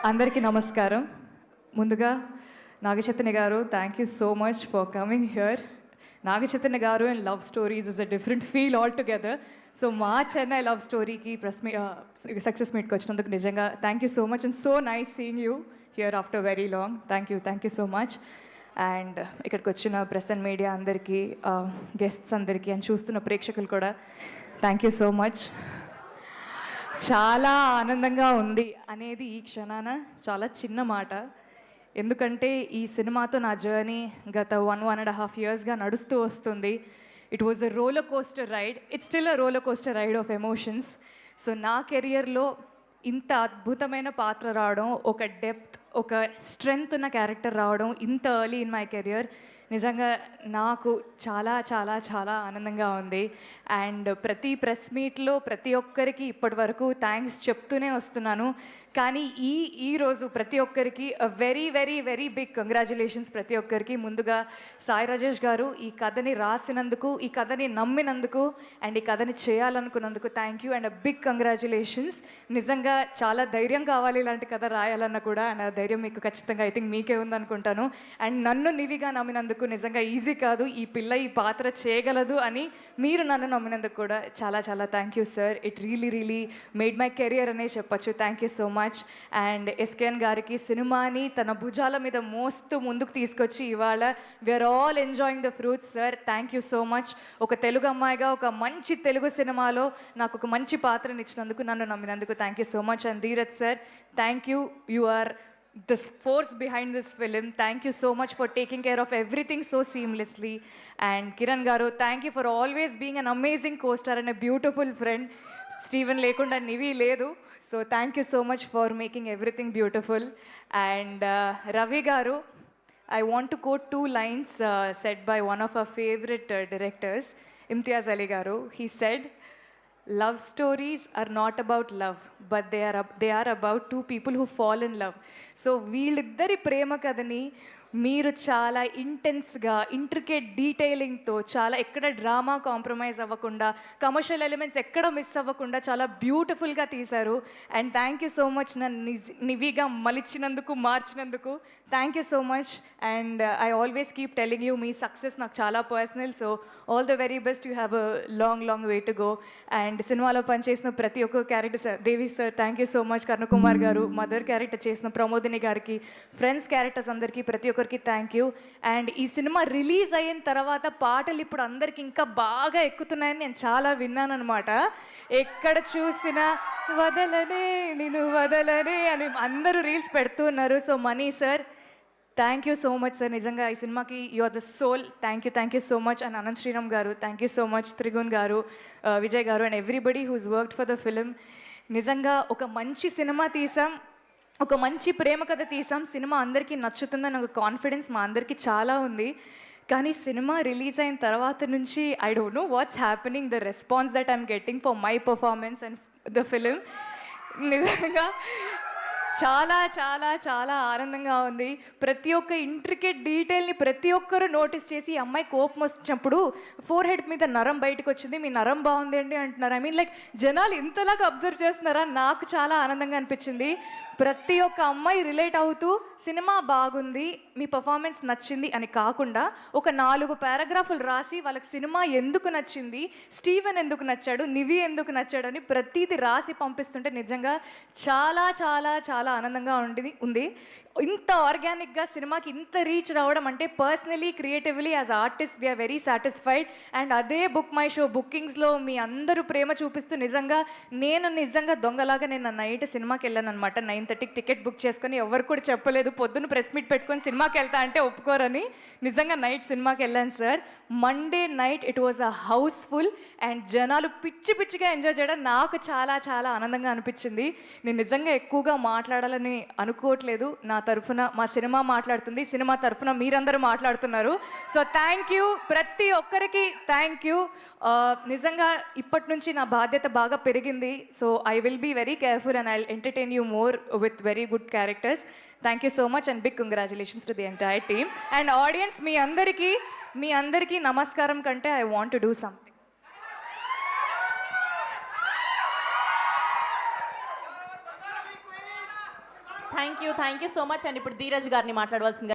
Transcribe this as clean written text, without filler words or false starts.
అందరికీ నమస్కారం. ముందుగా నాగచైతన్య గారు, thank you so much for coming here. Nagachaitanya గారు and love stories is a different feel all together. So మా చెన్నై లవ్ స్టోరీకి సక్సెస్ మీట్కి వచ్చినందుకు నిజంగా thank you so much and so nice seeing you here after very long. Thank you so much. And ఇక్కడికి వచ్చిన press and media అందరికీ, guests అందరికీ and చూస్తున్న ప్రేక్షకులు కూడా థ్యాంక్ యూ సో మచ్. చాలా ఆనందంగా ఉంది అనేది ఈ క్షణాన చాలా చిన్న మాట. ఎందుకంటే ఈ సినిమాతో నా జర్నీ గత 1.5 yearsగా నడుస్తూ వస్తుంది. It was a roller coaster ride. It's still a roller coaster ride of emotions. So నా కెరియర్లో ఇంత అద్భుతమైన పాత్ర రావడం, ఒక డెప్త్, ఒక స్ట్రెంగ్త్ ఉన్న క్యారెక్టర్ రావడం ఇంత ఎర్లీ ఇన్ మై కెరియర్ నిజంగా నాకు చాలా చాలా చాలా ఆనందంగా ఉంది. అండ్ ప్రతి ప్రెస్ మీట్లో ప్రతి ఒక్కరికి ఇప్పటి వరకు థ్యాంక్స్ చెప్తూనే వస్తున్నాను. కానీ ఈరోజు ప్రతి ఒక్కరికి very very very big congratulations ప్రతి ఒక్కరికి. ముందుగా సాయి రాజేష్ గారు ఈ కథని రాసినందుకు, ఈ కథని నమ్మినందుకు అండ్ ఈ కథని చేయాలనుకున్నందుకు thank you and big congratulations. నిజంగా చాలా ధైర్యం కావాలి ఇలాంటి కథ రాయాలన్నా కూడా, అండ్ ఆ ధైర్యం మీకు ఖచ్చితంగా ఐ థింక్ మీకే ఉందనుకుంటాను. అండ్ నన్ను నివిగా నమ్మినందుకు నిజంగా ఈజీ కాదు, ఈ పిల్ల ఈ పాత్ర చేయగలదు అని మీరు నన్ను నమ్మినందుకు కూడా చాలా చాలా thank you sir. It really made my career అనే చెప్పచ్చు. Thank you so much. And SKN గారికి సినిమాని తన భుజాల మీద మోస్తూ ముందుకు తీసుకొచ్చి ఇవాళ we are all enjoying the fruits sir. Thank you so much. ఒక తెలుగు అమ్మాయిగా ఒక మంచి తెలుగు సినిమాలో నాకు ఒక మంచి పాత్రని ఇచ్చినందుకు, నన్ను నమ్మినందుకు thank you so much. And Dheeraj sir, thank you. You are the force behind this film. Thank you so much for taking care of everything so seamlessly. And Kiran garu, thank you for always being an amazing co-star and a beautiful friend. Steven lekunda nivi ledu, so thank you so much for making everything beautiful. And Ravi garu, I want to quote 2 lines said by one of our favorite directors, Imtiaz Ali garu. He said, love stories are not about love, but they are about 2 people who fall in love. So వీళ్ళిద్దరి ప్రేమ కథని మీరు చాలా ఇంటెన్స్గా, intricate డీటెయిలింగ్తో, చాలా ఎక్కడ drama compromise అవ్వకుండా, commercial elements ఎక్కడ miss అవ్వకుండా చాలా బ్యూటిఫుల్గా తీశారు. And thank you so much నన్ను నివిగా మలిచినందుకు, మార్చినందుకు thank you so much. And I always keep telling you, మీ సక్సెస్ నాకు చాలా personal. So all the very best. You have a long way to go. And సినిమాలో పనిచేసిన ప్రతి ఒక్క character sir, Devi sir thank you so much. Karnakumar గారు, mother character చేసిన ప్రమోదిని గారికి, ఫ్రెండ్స్ క్యారెక్టర్స్ అందరికీ, ప్రతి ఒక్కరికి థ్యాంక్ యూ. అండ్ ఈ సినిమా రిలీజ్ అయిన తర్వాత పాటలు ఇప్పుడు అందరికి ఇంకా బాగా ఎక్కుతున్నాయని నేను చాలా విన్నాను అనమాట. ఎక్కడ చూసినా వదలనే నిన్ను వదలనే అని అందరూ రీల్స్ పెడుతూ ఉన్నారు. So Mani sir, thank you so much sir. నిజంగా ఈ సినిమాకి you are the soul. Thank you so much. And Anant Sriram గారు, thank you so much. Trigun గారు, విజయ్ గారు and everybody who's worked for the film. నిజంగా ఒక మంచి సినిమా తీసాం, ఒక మంచి ప్రేమ కథ తీసాం. సినిమా అందరికీ నచ్చుతుందని ఒక కాన్ఫిడెన్స్ మా అందరికీ చాలా ఉంది. కానీ సినిమా రిలీజ్ అయిన తర్వాత నుంచి I don't know what's happening, the response that I'm getting for my performance and the film నిజంగా చాలా చాలా చాలా ఆనందంగా ఉంది. ప్రతి ఒక్క ఇంట్రికేట్ డీటెయిల్ని ప్రతి ఒక్కరూ నోటీస్ చేసి, ఈ అమ్మాయి కోపం వచ్చినప్పుడు ఫోర్ హెడ్ మీద నరం బయటకు వచ్చింది, మీ నరం బాగుంది అండి అంటున్నారు. ఐ మీన్ లైక్ జనాలు ఇంతలాగా అబ్జర్వ్ చేస్తున్నారా, నాకు చాలా ఆనందంగా అనిపించింది. ప్రతి ఒక్క అమ్మాయి రిలేట్ అవుతూ సినిమా బాగుంది, మీ పర్ఫార్మెన్స్ నచ్చింది అని కాకుండా ఒక 4 పారాగ్రాఫులు రాసి వాళ్ళకి సినిమా ఎందుకు నచ్చింది, స్టీవెన్ ఎందుకు నచ్చాడు, నివి ఎందుకు నచ్చాడు అని ప్రతిదీ రాసి పంపిస్తుంటే నిజంగా చాలా చాలా చాలా ఆనందంగా ఉంది. ఇంత ఆర్గానిక్గా సినిమాకి ఇంత రీచ్ రావడం అంటే personally, creatively as artist we are very satisfied. And అదే బుక్ మై షో బుకింగ్స్లో మీ అందరూ ప్రేమ చూపిస్తూ నిజంగా దొంగలాగా నేను నైట్ సినిమాకి వెళ్ళాను అనమాట. 9:30కి టికెట్ బుక్ చేసుకొని, ఎవరు కూడా చెప్పలేదు, పొద్దున్న ప్రెస్ మీట్ పెట్టుకొని సినిమాకి వెళ్తా అంటే ఒప్పుకోరని నిజంగా నైట్ సినిమాకి వెళ్ళాను sir. Monday night it was a house full and జనాలు పిచ్చిగా ఎంజాయ్ చేయడం నాకు చాలా చాలా ఆనందంగా అనిపించింది. నేను నిజంగా ఎక్కువగా మాట్లాడాలని అనుకోవట్లేదు. నా తరఫున మా సినిమా మాట్లాడుతుంది, సినిమా తరఫున మీరందరూ మాట్లాడుతున్నారు. సో థ్యాంక్ యూ, ప్రతి ఒక్కరికి థ్యాంక్ యూ. నిజంగా ఇప్పటి నుంచి నా బాధ్యత బాగా పెరిగింది. So I will be very careful and I will entertain you more with very good characters. Thank you so much and big congratulations to the entire team. And audience, మీ అందరికీ నమస్కారం కంటే I want to do something. Thank you so much and ఇప్పుడు ధీరజ్ గారిని మాట్లాడవలసిందిగా